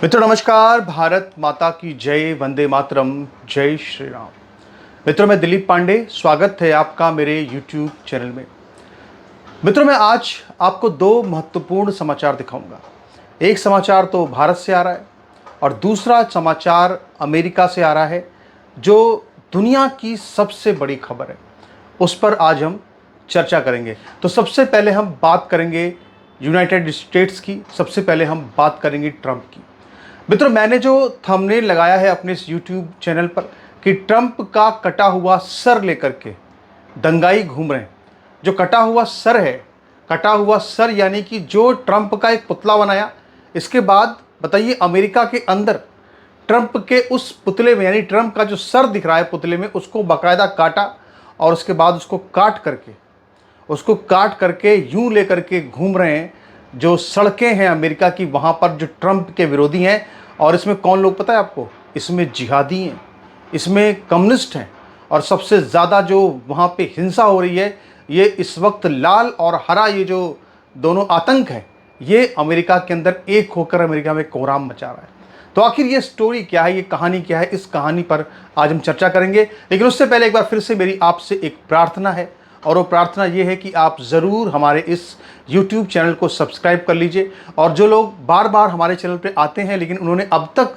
मित्रों नमस्कार। भारत माता की जय, वंदे मातरम, जय श्री राम। मित्रों मैं दिलीप पांडे, स्वागत है आपका मेरे YouTube चैनल में। मित्रों मैं आज आपको दो महत्वपूर्ण समाचार दिखाऊंगा। एक समाचार तो भारत से आ रहा है और दूसरा समाचार अमेरिका से आ रहा है, जो दुनिया की सबसे बड़ी खबर है। उस पर आज हम चर्चा करेंगे। तो सबसे पहले हम बात करेंगे यूनाइटेड स्टेट्स की, सबसे पहले हम बात करेंगे ट्रंप की। मित्रों मैंने जो थंबनेल लगाया है अपने इस YouTube चैनल पर कि ट्रंप का कटा हुआ सर लेकर के दंगाई घूम रहे हैं। जो कटा हुआ सर है, कटा हुआ सर यानी कि जो ट्रंप का एक पुतला बनाया, इसके बाद बताइए अमेरिका के अंदर ट्रंप के उस पुतले में, यानी ट्रंप का जो सर दिख रहा है पुतले में, उसको बाकायदा काटा और उसके बाद उसको काट करके यूं लेकर के घूम रहे हैं। जो सड़कें हैं अमेरिका की, वहाँ पर जो ट्रंप के विरोधी हैं, और इसमें कौन लोग पता है आपको? इसमें जिहादी हैं, इसमें कम्युनिस्ट हैं, और सबसे ज़्यादा जो वहाँ पे हिंसा हो रही है, ये इस वक्त लाल और हरा, ये जो दोनों आतंक हैं, ये अमेरिका के अंदर एक होकर अमेरिका में कोहराम मचा रहा है। तो आखिर ये स्टोरी क्या है, ये कहानी क्या है, इस कहानी पर आज हम चर्चा करेंगे। लेकिन उससे पहले एक बार फिर से मेरी आपसे एक प्रार्थना है, और वो प्रार्थना ये है कि आप ज़रूर हमारे इस YouTube चैनल को सब्सक्राइब कर लीजिए। और जो लोग बार बार हमारे चैनल पे आते हैं लेकिन उन्होंने अब तक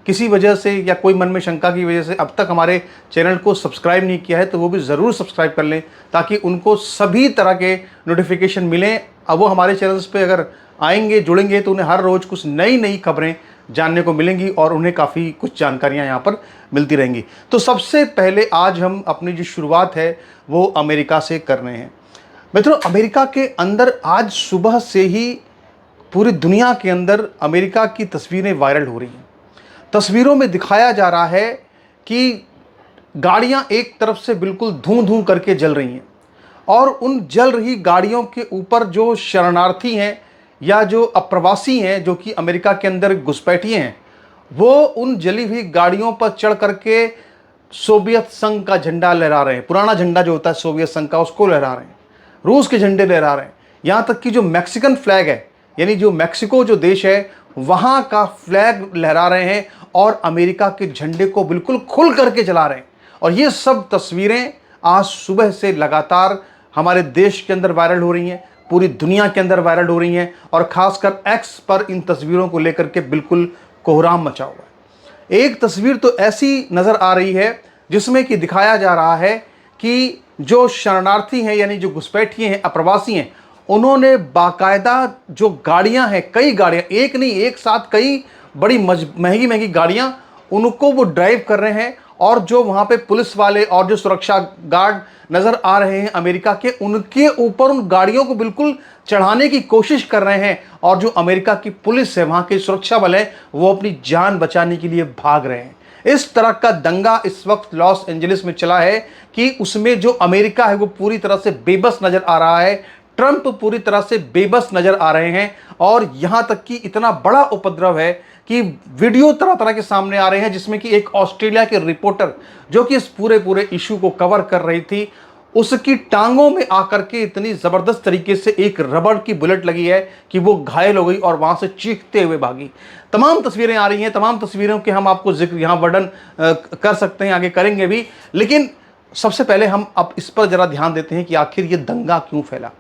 किसी वजह से या कोई मन में शंका की वजह से अब तक हमारे चैनल को सब्सक्राइब नहीं किया है, तो वो भी ज़रूर सब्सक्राइब कर लें, ताकि उनको सभी तरह के नोटिफिकेशन मिलें। अब वो हमारे चैनल्स पे अगर आएंगे, जुड़ेंगे, तो उन्हें हर रोज़ कुछ नई नई खबरें जानने को मिलेंगी और उन्हें काफ़ी कुछ जानकारियाँ यहाँ पर मिलती रहेंगी। तो सबसे पहले आज हम अपनी जो शुरुआत है वो अमेरिका से कर रहे हैं। मित्रों अमेरिका के अंदर आज सुबह से ही पूरी दुनिया के अंदर अमेरिका की तस्वीरें वायरल हो रही हैं। तस्वीरों में दिखाया जा रहा है कि गाड़ियां एक तरफ से बिल्कुल धूं धूं करके जल रही हैं, और उन जल रही गाड़ियों के ऊपर जो शरणार्थी हैं या जो अप्रवासी हैं, जो कि अमेरिका के अंदर घुसपैठिए हैं, वो उन जली हुई गाड़ियों पर चढ़ करके सोवियत संघ का झंडा लहरा रहे हैं। पुराना झंडा जो होता है सोवियत संघ का, उसको लहरा रहे हैं। रूस के झंडे लहरा रहे हैं। यहाँ तक कि जो मैक्सिकन फ्लैग है, यानी जो मैक्सिको जो देश है, वहाँ का फ्लैग लहरा रहे हैं और अमेरिका के झंडे को बिल्कुल खुल करके जला रहे हैं। और ये सब तस्वीरें आज सुबह से लगातार हमारे देश के अंदर वायरल हो रही हैं, पूरी दुनिया के अंदर वायरल हो रही हैं, और ख़ासकर एक्स पर इन तस्वीरों को लेकर के बिल्कुल कोहराम मचा हुआ है। एक तस्वीर तो ऐसी नज़र आ रही है जिसमें कि दिखाया जा रहा है कि जो शरणार्थी हैं, यानी जो घुसपैठिए हैं, अप्रवासी हैं, उन्होंने बाकायदा जो गाड़ियां हैं, कई गाड़ियां, एक नहीं एक साथ कई बड़ी महंगी महंगी गाड़ियां, उनको वो ड्राइव कर रहे हैं। और जो वहाँ पे पुलिस वाले और जो सुरक्षा गार्ड नज़र आ रहे हैं अमेरिका के, उनके ऊपर उन गाड़ियों को बिल्कुल चढ़ाने की कोशिश कर रहे हैं। और जो अमेरिका की पुलिस है, वहाँ के सुरक्षा बल है, वो अपनी जान बचाने के लिए भाग रहे हैं। इस तरह का दंगा इस वक्त लॉस एंजलिस में चला है कि उसमें जो अमेरिका है वो पूरी तरह से बेबस नज़र आ रहा है। ट्रंप पूरी तरह से बेबस नज़र आ रहे हैं, और यहाँ तक कि इतना बड़ा उपद्रव है कि वीडियो तरह तरह के सामने आ रहे हैं, जिसमें कि एक ऑस्ट्रेलिया के रिपोर्टर जो कि इस पूरे इशू को कवर कर रही थी, उसकी टांगों में आकर के इतनी ज़बरदस्त तरीके से एक रबड़ की बुलेट लगी है कि वो घायल हो गई और वहाँ से चीखते हुए भागी। तमाम तस्वीरें आ रही हैं, तमाम तस्वीरों के हम आपको जिक्र यहाँ वर्णन कर सकते हैं, आगे करेंगे भी। लेकिन सबसे पहले हम अब इस पर ज़रा ध्यान देते हैं कि आखिर ये दंगा क्यों फैला,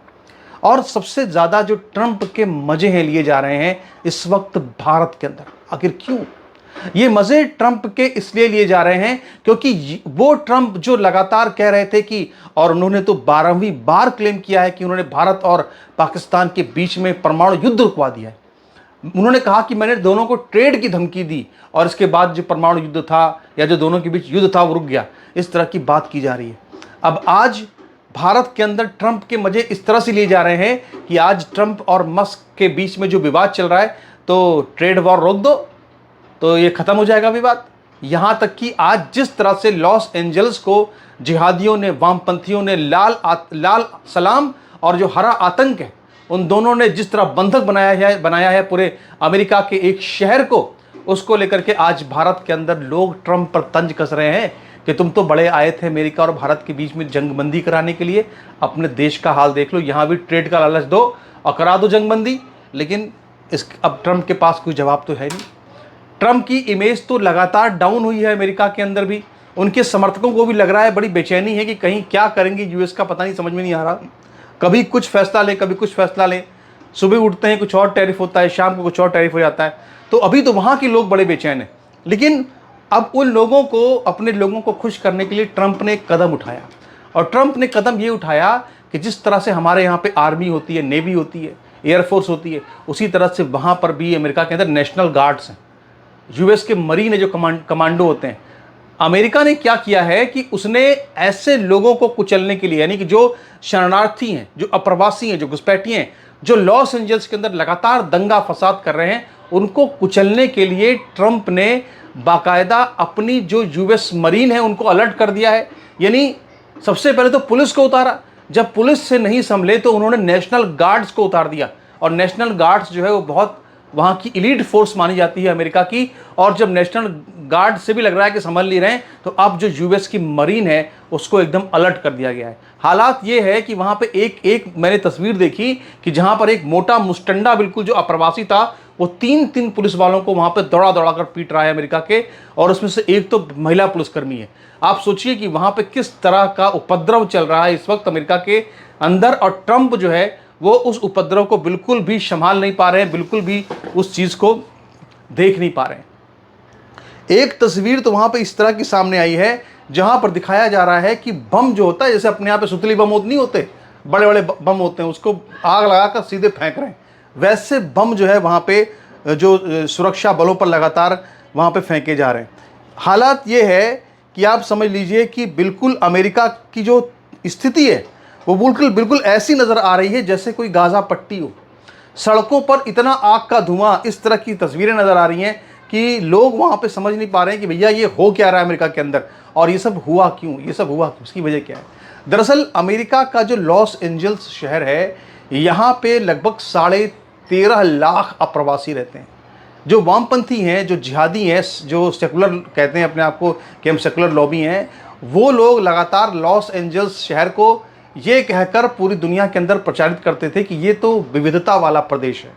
और सबसे ज़्यादा जो ट्रंप के मज़े हैं लिए जा रहे हैं इस वक्त भारत के अंदर। आखिर क्यों ये मज़े ट्रंप के इसलिए लिए जा रहे हैं क्योंकि वो ट्रंप जो लगातार कह रहे थे कि, और उन्होंने तो 12वीं बार क्लेम किया है कि उन्होंने भारत और पाकिस्तान के बीच में परमाणु युद्ध रुकवा दिया है। उन्होंने कहा कि मैंने दोनों को ट्रेड की धमकी दी और इसके बाद जो परमाणु युद्ध था या जो दोनों के बीच युद्ध था वो रुक गया। इस तरह की बात की जा रही है। अब आज भारत के अंदर ट्रंप के मजे इस तरह से लिए जा रहे हैं कि आज ट्रंप और मस्क के बीच में जो विवाद चल रहा है, तो ट्रेड वॉर रोक दो तो ये ख़त्म हो जाएगा विवाद। यहाँ तक कि आज जिस तरह से लॉस एंजल्स को जिहादियों ने, वामपंथियों ने, लाल सलाम और जो हरा आतंक है, उन दोनों ने जिस तरह बंधक बनाया है पूरे अमेरिका के एक शहर को, उसको लेकर के आज भारत के अंदर लोग ट्रंप पर तंज कस रहे हैं कि तुम तो बड़े आए थे अमेरिका और भारत के बीच में जंगबंदी कराने के लिए, अपने देश का हाल देख लो, यहाँ भी ट्रेड का लालच दो और करा दो जंगबंदी। लेकिन अब ट्रंप के पास कोई जवाब तो है नहीं। ट्रंप की इमेज तो लगातार डाउन हुई है अमेरिका के अंदर भी। उनके समर्थकों को भी लग रहा है, बड़ी बेचैनी है कि कहीं क्या करेंगे यूएस का पता नहीं, समझ में नहीं आ रहा। कभी कुछ फैसला लें, कभी कुछ फैसला लें। सुबह उठते हैं कुछ और टैरिफ होता है, शाम को कुछ और टैरिफ हो जाता है। तो अभी तो वहाँ के लोग बड़े बेचैन हैं। लेकिन अब उन लोगों को, अपने लोगों को खुश करने के लिए ट्रंप ने एक कदम उठाया। और ट्रंप ने कदम ये उठाया कि जिस तरह से हमारे यहाँ पे आर्मी होती है, नेवी होती है, एयरफोर्स होती है, उसी तरह से वहाँ पर भी अमेरिका के अंदर नेशनल गार्ड्स हैं। यूएस के मरीन है जो कमांडो होते हैं। अमेरिका ने क्या किया है कि उसने ऐसे लोगों को कुचलने के लिए, यानी कि जो शरणार्थी हैं, जो अप्रवासी हैं, जो घुसपैठिए हैं, जो लॉस एंजल्स के अंदर लगातार दंगा फसाद कर रहे हैं, उनको कुचलने के लिए ट्रंप ने बाकायदा अपनी जो यूएस मरीन है उनको अलर्ट कर दिया है। यानी सबसे पहले तो पुलिस को उतारा, जब पुलिस से नहीं संभले तो उन्होंने नेशनल गार्ड्स को उतार दिया। और नेशनल गार्ड्स जो है वो बहुत वहाँ की इलीट फोर्स मानी जाती है अमेरिका की। और जब नेशनल गार्ड से भी लग रहा है कि संभल नहीं रहे हैं, तो अब जो यूएस की मरीन है उसको एकदम अलर्ट कर दिया गया है। हालात ये है कि वहाँ पे एक मैंने तस्वीर देखी कि जहाँ पर एक मोटा मुस्टंडा बिल्कुल जो अप्रवासी था, वो तीन पुलिस वालों को वहाँ पे दौड़ा दौड़ा कर पीट रहा है अमेरिका के, और उसमें से एक तो महिला पुलिसकर्मी है। आप सोचिए कि वहाँ पे किस तरह का उपद्रव चल रहा है इस वक्त अमेरिका के अंदर। और ट्रंप जो है वो उस उपद्रव को बिल्कुल भी संभाल नहीं पा रहे हैं, बिल्कुल भी उस चीज़ को देख नहीं पा रहे हैं। एक तस्वीर तो वहाँ पे इस तरह की सामने आई है जहाँ पर दिखाया जा रहा है कि बम जो होता है, जैसे अपने यहाँ पे सुतली बम नहीं होते, बड़े बड़े बम होते हैं, उसको आग लगाकर सीधे फेंक रहे हैं। वैसे बम जो है वहाँ पे जो सुरक्षा बलों पर लगातार वहाँ पे फेंके जा रहे हैं। हालात ये है कि आप समझ लीजिए कि बिल्कुल अमेरिका की जो स्थिति है वो बिल्कुल ऐसी नज़र आ रही है जैसे कोई गाज़ा पट्टी हो। सड़कों पर इतना आग का धुआं, इस तरह की तस्वीरें नज़र आ रही हैं कि लोग वहाँ पे समझ नहीं पा रहे हैं कि भैया ये हो क्या रहा है अमेरिका के अंदर, और ये सब हुआ क्यों, उसकी वजह क्या है। दरअसल अमेरिका का जो लॉस एंजल्स शहर है, यहाँ पे लगभग 13.5 लाख अप्रवासी रहते हैं, जो वामपंथी हैं, जो जिहादी हैं, जो सेकुलर कहते हैं अपने आप को कि हम सेकुलर लॉबी हैं। वो लोग लगातार लॉस एंजल्स शहर को ये कहकर पूरी दुनिया के अंदर प्रचारित करते थे कि ये तो विविधता वाला प्रदेश है,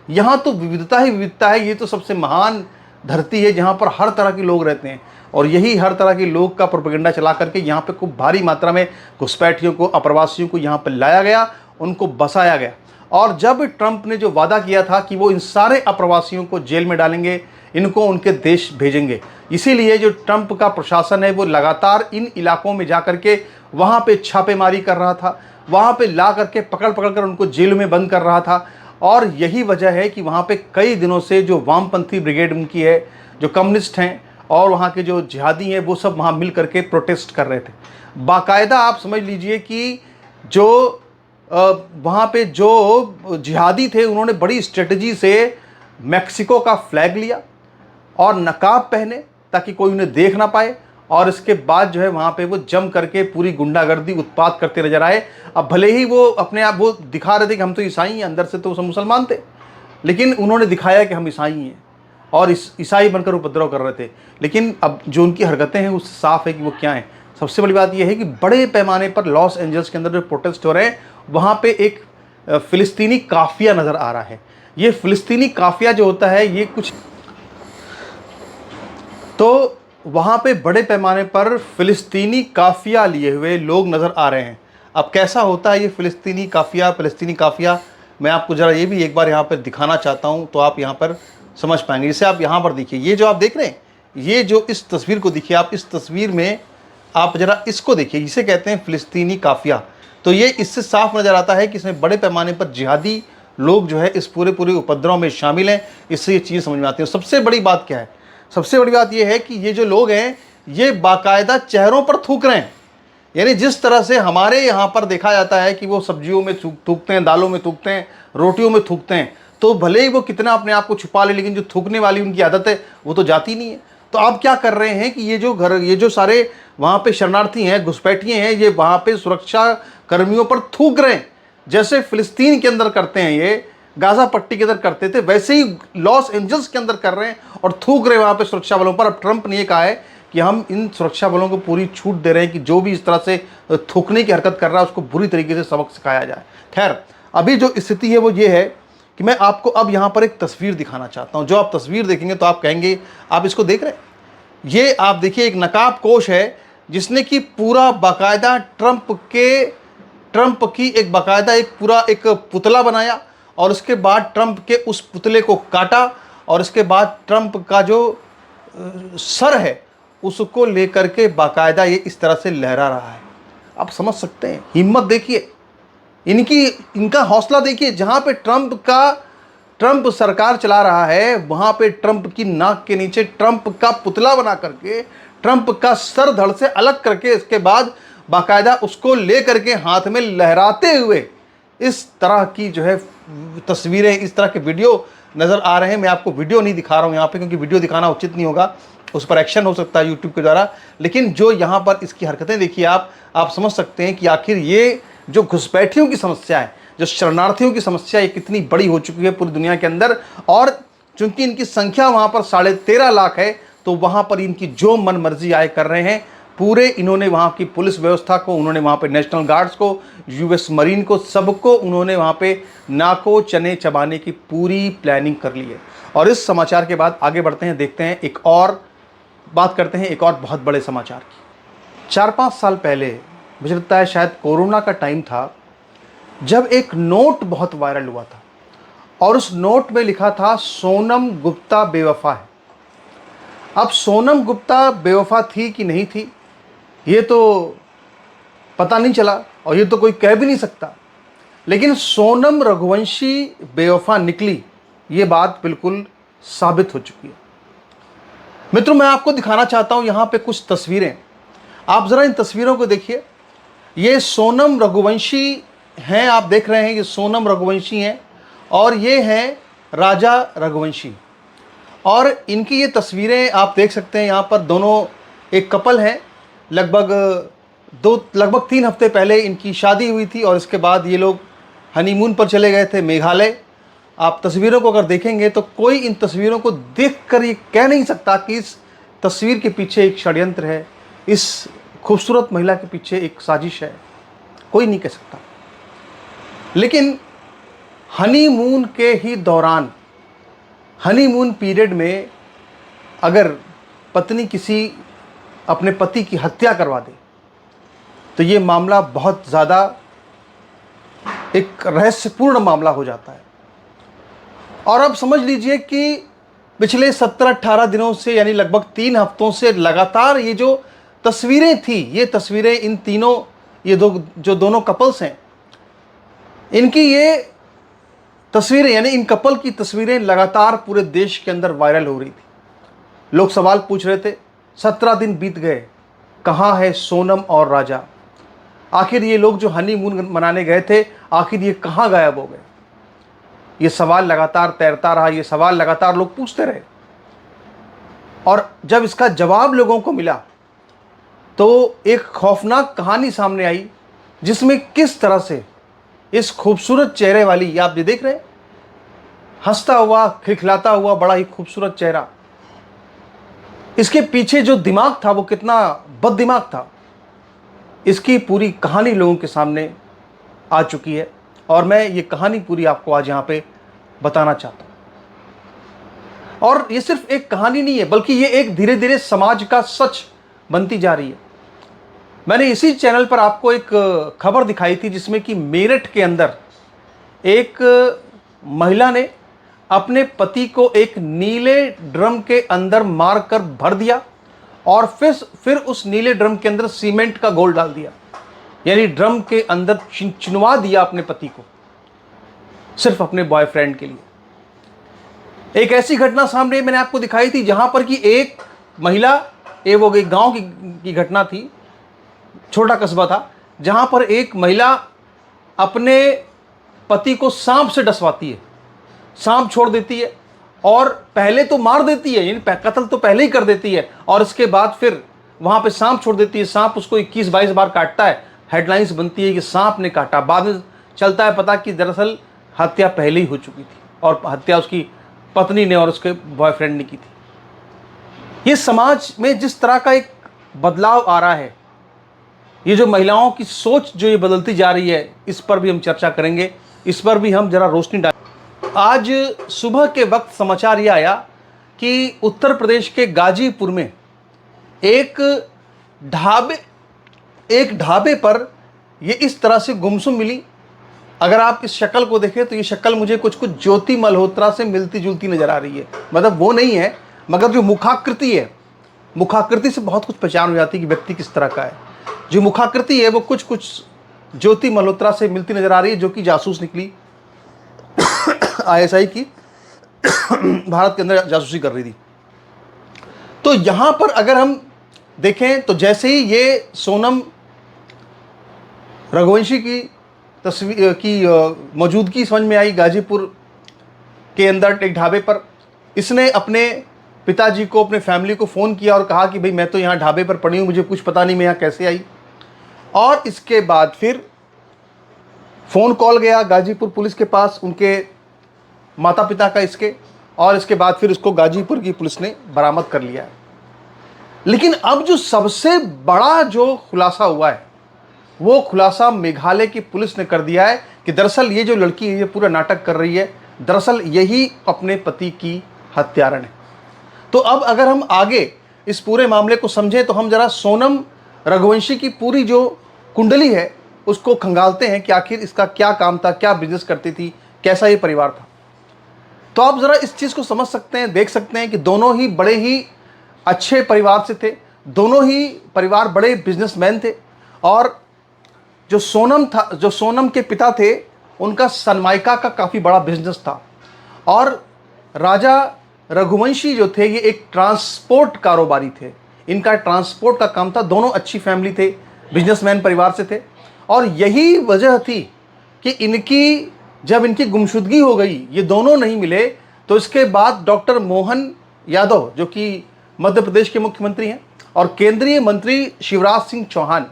यहाँ तो विविधता ही विविधता है, ये तो सबसे महान धरती है जहाँ पर हर तरह के लोग रहते हैं। और यही हर तरह के लोग का प्रोपेगेंडा चला करके यहाँ पे खूब भारी मात्रा में घुसपैठियों को, अप्रवासियों को यहाँ पर लाया गया, उनको बसाया गया। और जब ट्रंप ने जो वादा किया था कि वो इन सारे अप्रवासियों को जेल में डालेंगे, इनको उनके देश भेजेंगे, इसीलिए जो ट्रंप का प्रशासन है वो लगातार इन इलाकों में जा कर के वहाँ पे छापेमारी कर रहा था, वहाँ पे ला करके पकड़ कर उनको जेल में बंद कर रहा था। और यही वजह है कि वहाँ पे कई दिनों से जो वामपंथी ब्रिगेड उनकी है, जो कम्युनिस्ट हैं और वहाँ के जो जिहादी हैं, वो सब वहाँ मिल करके प्रोटेस्ट कर रहे थे। बाकायदा आप समझ लीजिए कि जो वहाँ पे जो जिहादी थे उन्होंने बड़ी स्ट्रेटजी से मैक्सिको का फ्लैग लिया और नकाब पहने ताकि कोई उन्हें देख ना पाए, और इसके बाद जो है वहाँ पे वो जम करके पूरी गुंडागर्दी उत्पात करते नजर आए। अब भले ही वो अपने आप वो दिखा रहे थे कि हम तो ईसाई हैं, अंदर से तो वो सब मुसलमान थे, लेकिन उन्होंने दिखाया कि हम ईसाई हैं और ईसाई बनकर उपद्रव कर रहे थे। लेकिन अब जो उनकी हरकतें हैं उससे साफ है कि वो क्या हैं। सबसे बड़ी बात यह है कि बड़े पैमाने पर लॉस एंजल्स के अंदर जो प्रोटेस्ट हो रहे हैं, वहाँ पे एक फ़िलिस्तीनी काफ़िया नज़र आ रहा है। ये फ़िलिस्तीनी काफ़िया जो होता है ये कुछ तो वहाँ पे बड़े पैमाने पर फ़िलिस्तीनी काफ़िया लिए हुए लोग नज़र आ रहे हैं। अब कैसा होता है ये फ़िलिस्तीनी काफ़िया, मैं आपको ज़रा ये भी एक बार यहाँ पर दिखाना चाहता हूँ तो आप यहाँ पर समझ पाएंगे। जैसे आप यहाँ पर देखिए, ये जो आप देख रहे हैं, ये जो इस तस्वीर को देखिए, आप इस तस्वीर में आप ज़रा इसको देखिए, इसे कहते हैं फ़िलिस्तीनी काफ़िया। तो ये इससे साफ नज़र आता है कि इसमें बड़े पैमाने पर जिहादी लोग जो है इस पूरे उपद्रव में शामिल हैं। इससे ये चीज़ समझ में आती है। सबसे बड़ी बात क्या है? सबसे बड़ी बात ये है कि ये जो लोग हैं ये बाकायदा चेहरों पर थूक रहे हैं। यानी जिस तरह से हमारे यहाँ पर देखा जाता है कि वो सब्जियों में थूकते हैं, दालों में थूकते हैं, रोटियों में थूकते हैं, तो भले ही वो कितना अपने आप को छुपा ले, लेकिन जो थूकने वाली उनकी आदत है वो तो जाती नहीं है। तो आप क्या कर रहे हैं कि ये जो सारे वहाँ पे शरणार्थी हैं, घुसपैठिए हैं, ये वहाँ पे सुरक्षा कर्मियों पर थूक रहे हैं। जैसे फ़िलिस्तीन के अंदर करते हैं, ये गाज़ा पट्टी के अंदर करते थे, वैसे ही लॉस एंजल्स के अंदर कर रहे हैं और थूक रहे हैं वहाँ पे सुरक्षा बलों पर। अब ट्रंप ने ये कहा है कि हम इन सुरक्षा बलों को पूरी छूट दे रहे हैं कि जो भी इस तरह से थूकने की हरकत कर रहा है उसको बुरी तरीके से सबक सिखाया जाए। खैर, अभी जो स्थिति है वो ये है कि मैं आपको अब यहाँ पर एक तस्वीर दिखाना चाहता हूँ। जो आप तस्वीर देखेंगे तो आप कहेंगे आप इसको देख रहे हैं, ये आप देखिए एक नकाबपोश है जिसने कि पूरा बाकायदा ट्रंप की एक बाकायदा एक पूरा एक पुतला बनाया और उसके बाद ट्रंप के उस पुतले को काटा और इसके बाद ट्रंप का जो सर है उसको लेकर के बाकायदा ये इस तरह से लहरा रहा है। आप समझ सकते हैं, हिम्मत देखिए इनका हौसला देखिए। जहाँ पे ट्रंप सरकार चला रहा है वहाँ पे ट्रंप की नाक के नीचे ट्रंप का पुतला बना करके ट्रंप का सर धड़ से अलग करके इसके बाद बाकायदा उसको ले करके हाथ में लहराते हुए इस तरह की जो है तस्वीरें, इस तरह के वीडियो नज़र आ रहे हैं। मैं आपको वीडियो नहीं दिखा रहा हूँ यहाँ पे क्योंकि वीडियो दिखाना उचित नहीं होगा, उस पर एक्शन हो सकता है यूट्यूब के द्वारा। लेकिन जो यहाँ पर इसकी हरकतें देखिए आप समझ सकते हैं कि आखिर ये जो घुसपैठियों की समस्या है, जो शरणार्थियों की समस्या ये कितनी बड़ी हो चुकी है पूरी दुनिया के अंदर। और चूंकि इनकी संख्या वहाँ पर 13.5 लाख है तो वहाँ पर इनकी जो मन मर्जी आए कर रहे हैं। पूरे इन्होंने वहाँ की पुलिस व्यवस्था को, उन्होंने वहाँ पे नेशनल गार्ड्स को, यूएस मरीन को, सबको उन्होंने वहाँ पे नाको चने चबाने की पूरी प्लानिंग कर ली है। और इस समाचार के बाद आगे बढ़ते हैं, देखते हैं एक और बात करते हैं एक और बहुत बड़े समाचार की। 4-5 साल पहले मुझे लगता है शायद कोरोना का टाइम था, जब एक नोट बहुत वायरल हुआ था और उस नोट में लिखा था सोनम गुप्ता बेवफा है। अब सोनम गुप्ता बेवफा थी कि नहीं थी ये तो पता नहीं चला और ये तो कोई कह भी नहीं सकता, लेकिन सोनम रघुवंशी बेवफा निकली, ये बात बिल्कुल साबित हो चुकी है। मित्रों, मैं आपको दिखाना चाहता हूं यहां पे कुछ तस्वीरें। आप ज़रा इन तस्वीरों को देखिए। ये सोनम रघुवंशी हैं, आप देख रहे हैं ये सोनम रघुवंशी हैं और ये हैं राजा रघुवंशी। और इनकी ये तस्वीरें आप देख सकते हैं। यहाँ पर दोनों एक कपल हैं, लगभग 3 हफ्ते पहले इनकी शादी हुई थी और इसके बाद ये लोग हनीमून पर चले गए थे मेघालय। आप तस्वीरों को अगर देखेंगे तो कोई इन तस्वीरों को देखकर ये कह नहीं सकता कि इस तस्वीर के पीछे एक षड्यंत्र है, इस खूबसूरत महिला के पीछे एक साजिश है, कोई नहीं कह सकता। लेकिन हनीमून के ही दौरान, हनीमून पीरियड में अगर पत्नी किसी अपने पति की हत्या करवा दे तो ये मामला बहुत ज़्यादा एक रहस्यपूर्ण मामला हो जाता है। और अब समझ लीजिए कि पिछले 17-18 दिनों से यानी लगभग 3 हफ्तों से लगातार ये जो तस्वीरें थी, ये तस्वीरें इन तीनों जो दोनों कपल्स हैं, इनकी ये तस्वीरें यानी इन कपल की तस्वीरें लगातार पूरे देश के अंदर वायरल हो रही थी। लोग सवाल पूछ रहे थे 17 दिन बीत गए, कहाँ है सोनम और राजा? आखिर ये लोग जो हनीमून मनाने गए थे आखिर ये कहाँ गायब हो गए? ये सवाल लगातार तैरता रहा, ये सवाल लगातार लोग पूछते रहे। और जब इसका जवाब लोगों को मिला तो एक खौफनाक कहानी सामने आई जिसमें किस तरह से इस खूबसूरत चेहरे वाली, ये आप ये देख रहे हैं, हंसता हुआ खिलखिलाता हुआ बड़ा ही खूबसूरत चेहरा, इसके पीछे जो दिमाग था वो कितना बददिमाग था, इसकी पूरी कहानी लोगों के सामने आ चुकी है। और मैं ये कहानी पूरी आपको आज यहाँ पे बताना चाहता हूँ। और ये सिर्फ एक कहानी नहीं है बल्कि ये एक धीरे धीरे समाज का सच बनती जा रही है। मैंने इसी चैनल पर आपको एक खबर दिखाई थी जिसमें कि मेरठ के अंदर एक महिला ने अपने पति को एक नीले ड्रम के अंदर मारकर भर दिया और फिर उस नीले ड्रम के अंदर सीमेंट का घोल डाल दिया, यानी ड्रम के अंदर चिनवा दिया अपने पति को, सिर्फ अपने बॉयफ्रेंड के लिए। एक ऐसी घटना सामने मैंने आपको दिखाई थी जहां पर कि एक महिला, वो एक गांव की घटना थी, छोटा कस्बा था, जहां पर एक महिला अपने पति को सांप से डसवाती है, सांप छोड़ देती है और पहले तो मार देती है, यानी कत्ल तो पहले ही कर देती है और इसके बाद फिर वहां पे सांप छोड़ देती है। सांप उसको 21-22 बार काटता है, हेडलाइंस बनती है कि सांप ने काटा। बाद में चलता है पता कि दरअसल हत्या पहले ही हो चुकी थी और हत्या उसकी पत्नी ने और उसके बॉयफ्रेंड ने की थी। ये समाज में जिस तरह का एक बदलाव आ रहा है, ये जो महिलाओं की सोच जो ये बदलती जा रही है, इस पर भी हम चर्चा करेंगे, इस पर भी हम जरा रोशनी डाल। आज सुबह के वक्त समाचार ये आया कि उत्तर प्रदेश के गाजीपुर में एक ढाबे पर ये इस तरह से गुमसुम मिली। अगर आप इस शक्ल को देखें तो ये शक्ल मुझे कुछ ज्योति मल्होत्रा से मिलती जुलती नजर आ रही है। मतलब वो नहीं है, मगर जो मुखाकृति है, मुखाकृति से बहुत कुछ पहचान हो जाती है कि व्यक्ति किस तरह का है। जो मुखाकृति है वो कुछ ज्योति मल्होत्रा से मिलती नजर आ रही है, जो कि जासूस निकली आईएसआई की, भारत के अंदर जासूसी कर रही थी। तो यहां पर अगर हम देखें तो जैसे ही ये सोनम रघुवंशी की तस्वीर की मौजूदगी समझ में आई गाजीपुर के अंदर एक ढाबे पर, इसने अपने पिताजी को, अपने फैमिली को फ़ोन किया और कहा कि भाई मैं तो यहाँ ढाबे पर पड़ी हूँ, मुझे कुछ पता नहीं मैं यहाँ कैसे आई। और इसके बाद फिर फ़ोन कॉल गया गाजीपुर पुलिस के पास, उनके माता पिता का इसके, और इसके बाद फिर उसको गाजीपुर की पुलिस ने बरामद कर लिया है। लेकिन अब जो सबसे बड़ा जो खुलासा हुआ है वो खुलासा मेघालय की पुलिस ने कर दिया है कि दरअसल ये जो लड़की है ये पूरा नाटक कर रही है, दरअसल यही अपने पति की हत्यारण है। तो अब अगर हम आगे इस पूरे मामले को समझें तो हम जरा सोनम रघुवंशी की पूरी जो कुंडली है उसको खंगालते हैं कि आखिर इसका क्या काम था, क्या बिजनेस करती थी, कैसा ये परिवार था। तो आप ज़रा इस चीज़ को समझ सकते हैं, देख सकते हैं कि दोनों ही बड़े ही अच्छे परिवार से थे, दोनों ही परिवार बड़े बिजनेसमैन थे। और जो सोनम के पिता थे उनका सनमाइका का काफ़ी बड़ा बिजनेस था, और राजा रघुवंशी जो थे ये एक ट्रांसपोर्ट कारोबारी थे, इनका ट्रांसपोर्ट का काम था। दोनों अच्छी फैमिली थे, बिजनेसमैन परिवार से थे। और यही वजह थी कि जब इनकी गुमशुदगी हो गई, ये दोनों नहीं मिले, तो इसके बाद डॉक्टर मोहन यादव जो कि मध्य प्रदेश के मुख्यमंत्री हैं और केंद्रीय मंत्री शिवराज सिंह चौहान,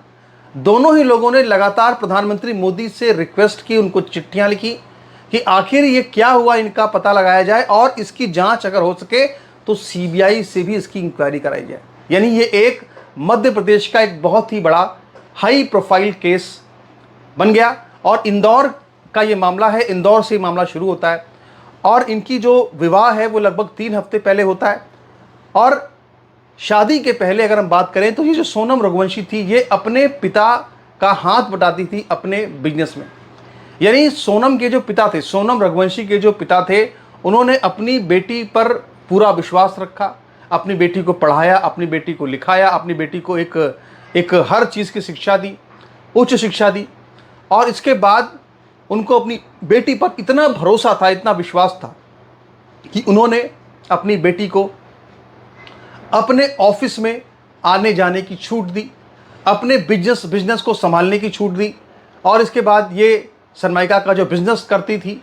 दोनों ही लोगों ने लगातार प्रधानमंत्री मोदी से रिक्वेस्ट की, उनको चिट्ठियां लिखी कि आखिर ये क्या हुआ, इनका पता लगाया जाए और इसकी जांच अगर हो सके तो सीबीआई से भी इसकी इंक्वायरी कराई जाए। यानी ये एक मध्य प्रदेश का एक बहुत ही बड़ा हाई प्रोफाइल केस बन गया। और इंदौर का ये मामला है, इंदौर से मामला शुरू होता है और इनकी जो विवाह है वो लगभग 3 हफ्ते पहले होता है। और शादी के पहले अगर हम बात करें तो ये जो सोनम रघुवंशी थी ये अपने पिता का हाथ बटाती थी अपने बिजनेस में। यानी सोनम के जो पिता थे, सोनम रघुवंशी के जो पिता थे, उन्होंने अपनी बेटी पर पूरा विश्वास रखा, अपनी बेटी को पढ़ाया, अपनी बेटी को लिखाया, अपनी बेटी को एक हर चीज़ की शिक्षा दी, उच्च शिक्षा दी। और इसके बाद उनको अपनी बेटी पर इतना भरोसा था, इतना विश्वास था कि उन्होंने अपनी बेटी को अपने ऑफिस में आने जाने की छूट दी, अपने बिजनेस को संभालने की छूट दी। और इसके बाद ये सनमाइका का जो बिजनेस करती थी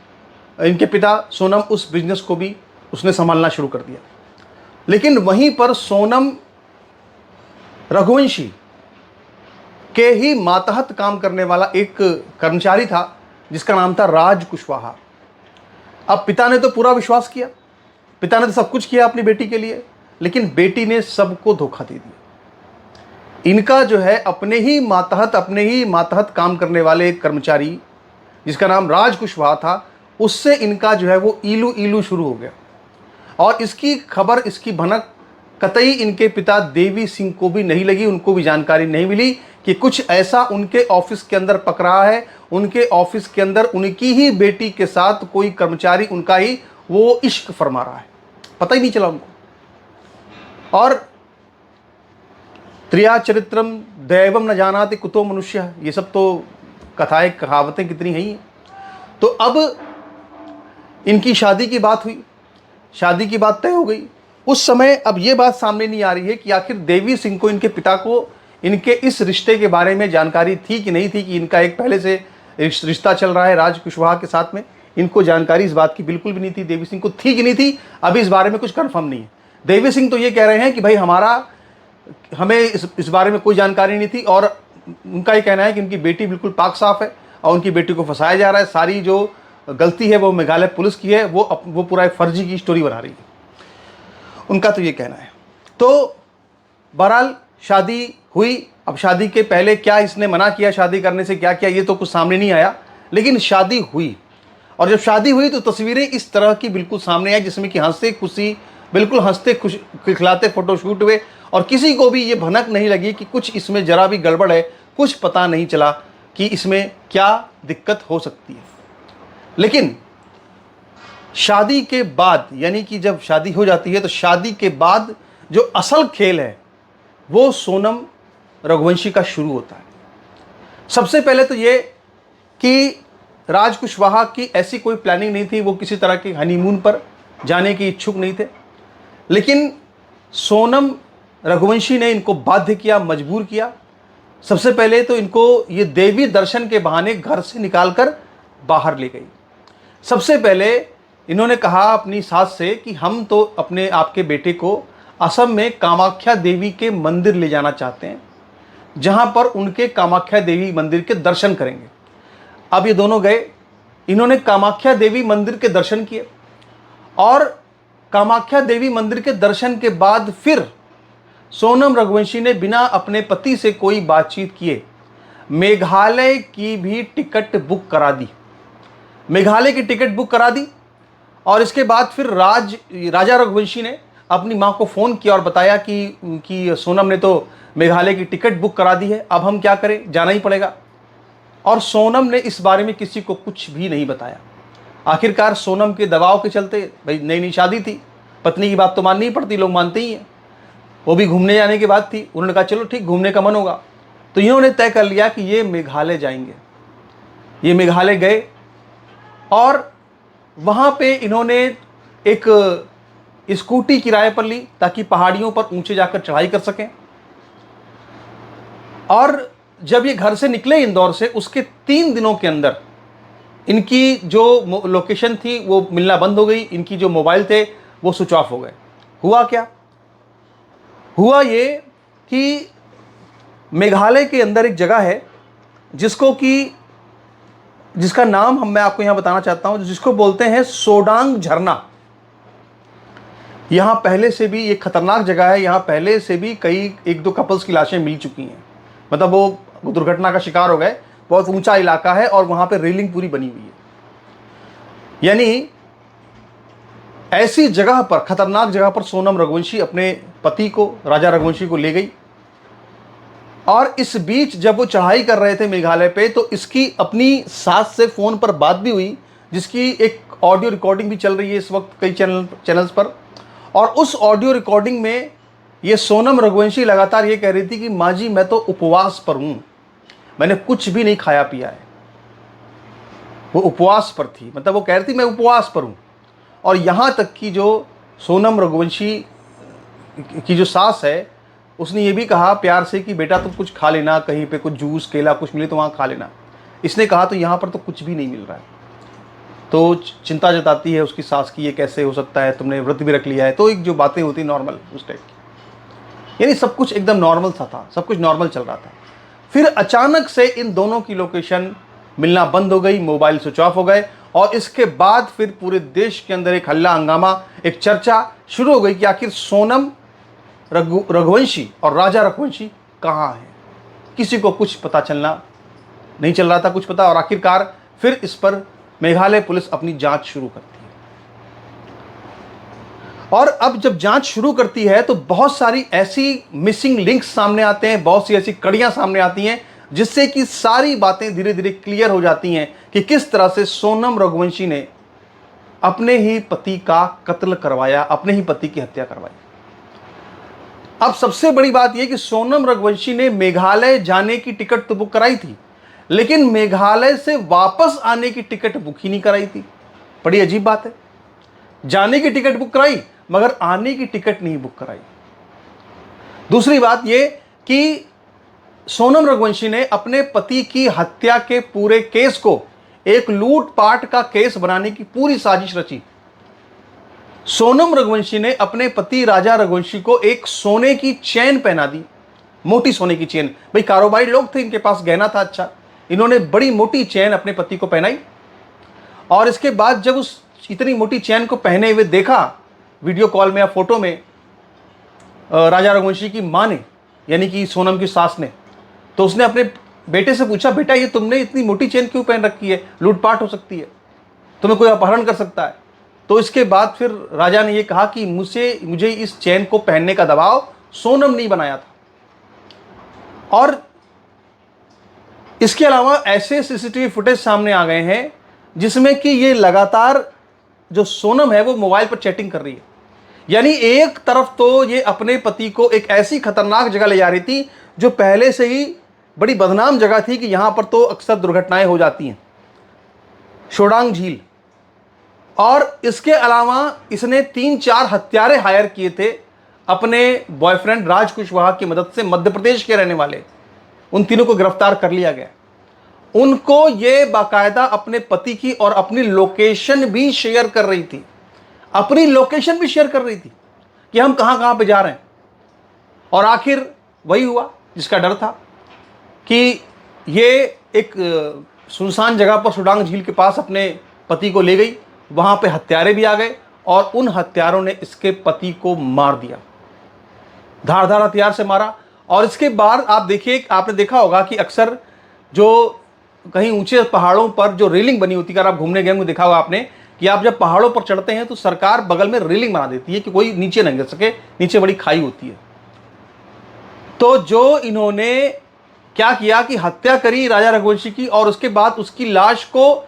इनके पिता सोनम, उस बिजनेस को भी उसने संभालना शुरू कर दिया। लेकिन वहीं पर सोनम रघुवंशी के ही मातहत काम करने वाला एक कर्मचारी था जिसका नाम था राज कुशवाहा। अब पिता ने तो पूरा विश्वास किया, पिता ने तो सब कुछ किया अपनी बेटी के लिए, लेकिन बेटी ने सबको धोखा दे दिया। इनका जो है अपने ही मातहत काम करने वाले एक कर्मचारी जिसका नाम राज कुशवाहा था, उससे इनका जो है वो ईलू शुरू हो गया। और इसकी खबर, इसकी भनक कतई इनके पिता देवी सिंह को भी नहीं लगी, उनको भी जानकारी नहीं मिली कि कुछ ऐसा उनके ऑफिस के अंदर पक रहा है, उनके ऑफिस के अंदर उनकी ही बेटी के साथ कोई कर्मचारी उनका ही वो इश्क फरमा रहा है, पता ही नहीं चला उनको। और त्रिया चरित्रम दैवम न जानाति कुतो मनुष्य, ये सब तो कथाएं कहावतें कितनी हैं। तो अब इनकी शादी की बात हुई, शादी की बात तय हो गई। उस समय अब ये बात सामने नहीं आ रही है कि आखिर देवी सिंह को, इनके पिता को, इनके इस रिश्ते के बारे में जानकारी थी कि नहीं थी कि इनका एक पहले से रिश्ता चल रहा है राज कुशवाहा के साथ में। इनको जानकारी इस बात की बिल्कुल भी नहीं थी, देवी सिंह को थी कि नहीं थी अभी इस बारे में कुछ कंफर्म नहीं है। देवी सिंह तो ये कह रहे हैं कि भाई हमें इस बारे में कोई जानकारी नहीं थी, और उनका ये कहना है कि उनकी बेटी बिल्कुल पाक साफ है और उनकी बेटी को फंसाया जा रहा है, सारी जो गलती है वो मेघालय पुलिस की है, वो पूरा एक फर्जी की स्टोरी बना रही है, उनका तो ये कहना है। तो बहरहाल शादी हुई। अब शादी के पहले क्या इसने मना किया शादी करने से, क्या किया, ये तो कुछ सामने नहीं आया, लेकिन शादी हुई। और जब शादी हुई तो तस्वीरें इस तरह की बिल्कुल सामने आई जिसमें कि हंसते खुशी, बिल्कुल हंसते खुश खिलखिलाते फोटोशूट हुए और किसी को भी ये भनक नहीं लगी कि कुछ इसमें जरा भी गड़बड़ है, कुछ पता नहीं चला कि इसमें क्या दिक्कत हो सकती है। लेकिन शादी के बाद, यानी कि जब शादी हो जाती है तो शादी के बाद जो असल खेल है वो सोनम रघुवंशी का शुरू होता है। सबसे पहले तो ये कि राज कुशवाहा की ऐसी कोई प्लानिंग नहीं थी, वो किसी तरह के हनीमून पर जाने की इच्छुक नहीं थे, लेकिन सोनम रघुवंशी ने इनको बाध्य किया, मजबूर किया। सबसे पहले तो इनको ये देवी दर्शन के बहाने घर से निकालकर बाहर ले गई। सबसे पहले इन्होंने कहा अपनी सास से कि हम तो अपने आपके बेटे को असम में कामाख्या देवी के मंदिर ले जाना चाहते हैं, जहां पर उनके कामाख्या देवी मंदिर के दर्शन करेंगे। अब ये दोनों गए, इन्होंने कामाख्या देवी मंदिर के दर्शन किए और कामाख्या देवी मंदिर के दर्शन के बाद फिर सोनम रघुवंशी ने बिना अपने पति से कोई बातचीत किए मेघालय की भी टिकट बुक करा दी। मेघालय की टिकट बुक करा दी और इसके बाद फिर राजा रघुवंशी ने अपनी मां को फ़ोन किया और बताया कि सोनम ने तो मेघालय की टिकट बुक करा दी है, अब हम क्या करें, जाना ही पड़ेगा। और सोनम ने इस बारे में किसी को कुछ भी नहीं बताया। आखिरकार सोनम के दबाव के चलते, भाई नई नई शादी थी, पत्नी की बात तो माननी ही पड़ती, लोग मानते ही हैं, वो भी घूमने जाने की बात थी। उन्होंने कहा चलो ठीक, घूमने का मन होगा, तो इन्होंने तय कर लिया कि ये मेघालय जाएंगे। ये मेघालय गए और वहाँ पे इन्होंने एक स्कूटी किराए पर ली ताकि पहाड़ियों पर ऊंचे जाकर चढ़ाई कर सकें। और जब ये घर से निकले इंदौर से, उसके 3 दिनों के अंदर इनकी जो लोकेशन थी वो मिलना बंद हो गई, इनकी जो मोबाइल थे वो स्विच ऑफ हो गए। हुआ क्या? हुआ ये कि मेघालय के अंदर एक जगह है जिसका नाम मैं आपको यहां बताना चाहता हूं, जिसको बोलते हैं सोडांग झरना। यहां पहले से भी एक खतरनाक जगह है, यहां पहले से भी कई 1-2 कपल्स की लाशें मिल चुकी हैं, मतलब वो दुर्घटना का शिकार हो गए। बहुत ऊंचा इलाका है और वहां पे रेलिंग पूरी बनी हुई है। यानी ऐसी जगह पर, खतरनाक जगह पर सोनम रघुवंशी अपने पति को, राजा रघुवंशी को ले गई। और इस बीच जब वो चढ़ाई कर रहे थे मेघालय पे, तो इसकी अपनी सास से फोन पर बात भी हुई, जिसकी एक ऑडियो रिकॉर्डिंग भी चल रही है इस वक्त कई चैनल्स पर। और उस ऑडियो रिकॉर्डिंग में ये सोनम रघुवंशी लगातार ये कह रही थी कि माँ जी मैं तो उपवास पर हूं, मैंने कुछ भी नहीं खाया पिया है। वो उपवास पर थी, मतलब वो कह रही थी मैं उपवास पर हूं। और यहां तक कि जो सोनम रघुवंशी की जो सास है, उसने ये भी कहा प्यार से कि बेटा तुम कुछ खा लेना, कहीं पे कुछ जूस केला कुछ मिले तो वहाँ खा लेना। इसने कहा तो यहाँ पर तो कुछ भी नहीं मिल रहा है। तो चिंता जताती है उसकी सास की, ये कैसे हो सकता है, तुमने व्रत भी रख लिया है। तो एक जो बातें होती नॉर्मल उस टाइप की, यानी सब कुछ एकदम नॉर्मल सा था, सब कुछ नॉर्मल चल रहा था। फिर अचानक से इन दोनों की लोकेशन मिलना बंद हो गई, मोबाइल स्विच ऑफ हो गए। और इसके बाद फिर पूरे देश के अंदर एक हल्ला हंगामा, एक चर्चा शुरू हो गई कि आखिर सोनम रघुवंशी और राजा रघुवंशी कहाँ हैं। किसी को कुछ पता नहीं चल रहा था कुछ पता। और आखिरकार फिर इस पर मेघालय पुलिस अपनी जांच शुरू करती है। और अब जब जांच शुरू करती है तो बहुत सारी ऐसी मिसिंग लिंक्स सामने आते हैं, बहुत सी ऐसी कड़ियां सामने आती हैं, जिससे कि सारी बातें धीरे धीरे क्लियर हो जाती हैं कि किस तरह से सोनम रघुवंशी ने अपने ही पति का कत्ल करवाया, अपने ही पति की हत्या करवाई। अब सबसे बड़ी बात यह कि सोनम रघुवंशी ने मेघालय जाने की टिकट तो बुक कराई थी, लेकिन मेघालय से वापस आने की टिकट बुक ही नहीं कराई थी। बड़ी अजीब बात है, जाने की टिकट बुक कराई मगर आने की टिकट नहीं बुक कराई। दूसरी बात यह कि सोनम रघुवंशी ने अपने पति की हत्या के पूरे केस को एक लूटपाट का केस बनाने की पूरी साजिश रची। सोनम रघुवंशी ने अपने पति राजा रघुवंशी को एक सोने की चेन पहना दी, मोटी सोने की चेन। भाई कारोबारी लोग थे, इनके पास गहना था अच्छा, इन्होंने बड़ी मोटी चेन अपने पति को पहनाई। और इसके बाद जब उस इतनी मोटी चेन को पहने हुए देखा वीडियो कॉल में या फोटो में राजा रघुवंशी की मां ने, यानी कि सोनम की सास ने, तो उसने अपने बेटे से पूछा बेटा ये तुमने इतनी मोटी चेन क्यों पहन रखी है, लूटपाट हो सकती है। तुम्हें कोई अपहरण कर सकता है। तो इसके बाद फिर राजा ने ये कहा कि मुझे इस चैन को पहनने का दबाव सोनम नहीं बनाया था। और इसके अलावा ऐसे सीसीटीवी फुटेज सामने आ गए हैं जिसमें कि ये लगातार जो सोनम है वो मोबाइल पर चैटिंग कर रही है। यानी एक तरफ तो ये अपने पति को एक ऐसी खतरनाक जगह ले जा रही थी जो पहले से ही बड़ी बदनाम जगह थी कि यहां पर तो अक्सर दुर्घटनाएं हो जाती हैं, शोडांग झील। और इसके अलावा इसने 3-4 हत्यारे हायर किए थे अपने बॉयफ्रेंड राज कुशवाहा की मदद से, मध्य प्रदेश के रहने वाले। उन तीनों को गिरफ्तार कर लिया गया। उनको ये बाकायदा अपने पति की और अपनी लोकेशन भी शेयर कर रही थी, अपनी लोकेशन भी शेयर कर रही थी कि हम कहां कहां पे जा रहे हैं। और आखिर वही हुआ जिसका डर था कि ये एक सुनसान जगह पर शोडांग झील के पास अपने पति को ले गई। वहां पे हत्यारे भी आ गए और उन हत्यारों ने इसके पति को मार दिया, धारदार हथियार से मारा। और इसके बाद आप देखिए, आपने देखा होगा कि अक्सर जो कहीं ऊंचे पहाड़ों पर जो रेलिंग बनी होती है, अगर आप घूमने गए होंगे देखा होगा आपने कि आप जब पहाड़ों पर चढ़ते हैं तो सरकार बगल में रेलिंग बना देती है कि कोई नीचे न गिर सके, नीचे बड़ी खाई होती है। तो जो इन्होंने क्या किया कि हत्या करी राजा रघुवंशी की और उसके बाद उसकी लाश को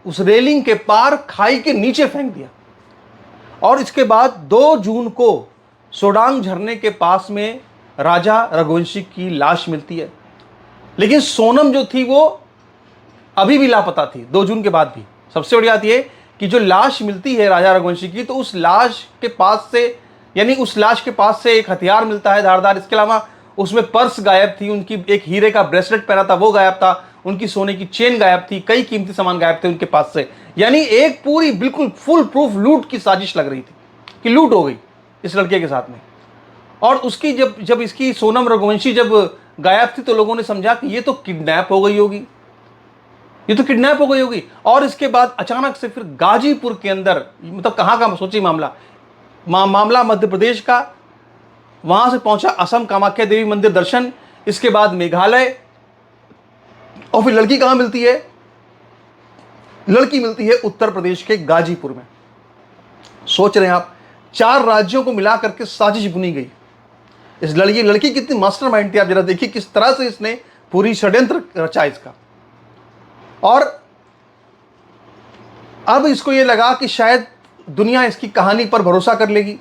उस रेलिंग के पार खाई के नीचे फेंक दिया। और इसके बाद 2 जून को सोडांग झरने के पास में राजा रघुवंशी की लाश मिलती है। लेकिन सोनम जो थी वो अभी भी लापता थी 2 जून के बाद भी। सबसे बड़ी बात यह कि जो लाश मिलती है राजा रघुवंशी की, तो उस लाश के पास से, यानी उस लाश के पास से एक हथियार मिलता है धारदार। इसके अलावा उसमें पर्स गायब थी, उनकी एक हीरे का ब्रेसलेट पहना था वो गायब था, उनकी सोने की चेन गायब थी, कई कीमती सामान गायब थे उनके पास से। यानी एक पूरी बिल्कुल फुल प्रूफ लूट की साजिश लग रही थी कि लूट हो गई इस लड़के के साथ में। और उसकी जब इसकी सोनम रघुवंशी जब गायब थी तो लोगों ने समझा कि ये तो किडनैप हो गई होगी, ये तो किडनैप हो गई होगी। और इसके बाद अचानक से फिर गाजीपुर के अंदर, मतलब कहां का सोचिए मामला मध्य प्रदेश का, वहां से पहुंचा असम कामाख्या देवी मंदिर दर्शन, इसके बाद मेघालय, और फिर लड़की कहां मिलती है? लड़की मिलती है उत्तर प्रदेश के गाजीपुर में। सोच रहे हैं आप, 4 राज्यों को मिला करके साजिश बुनी गई। इस लड़की कितनी मास्टरमाइंड थी, आप जरा देखिए किस तरह से इसने पूरी षड्यंत्र रचा इसका। और अब इसको यह लगा कि शायद दुनिया इसकी कहानी पर भरोसा कर लेगी,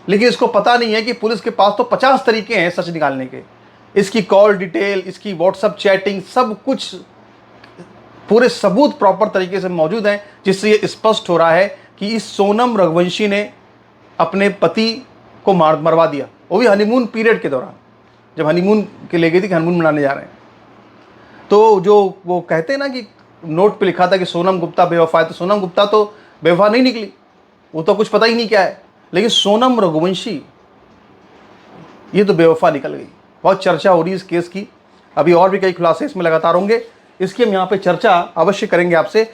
लेकिन इसको पता नहीं है कि पुलिस के पास तो 50 तरीके हैं सच निकालने के। इसकी कॉल डिटेल, इसकी व्हाट्सएप चैटिंग, सब कुछ पूरे सबूत प्रॉपर तरीके से मौजूद हैं, जिससे ये स्पष्ट हो रहा है कि इस सोनम रघुवंशी ने अपने पति को मरवा दिया, वो भी हनीमून पीरियड के दौरान, जब हनीमून के ले गई थी कि हनीमून मनाने जा रहे हैं। तो जो वो कहते हैं ना कि नोट पे लिखा था कि सोनम गुप्ता बेवफा है, तो सोनम गुप्ता तो बेवफा नहीं निकली, वो तो कुछ पता ही नहीं क्या है। लेकिन सोनम रघुवंशी ये तो बेवफा निकल गई। बहुत चर्चा हो रही है इस केस की, अभी और भी कई खुलासे इसमें लगातार होंगे, इसकी हम यहाँ पे चर्चा अवश्य करेंगे आपसे।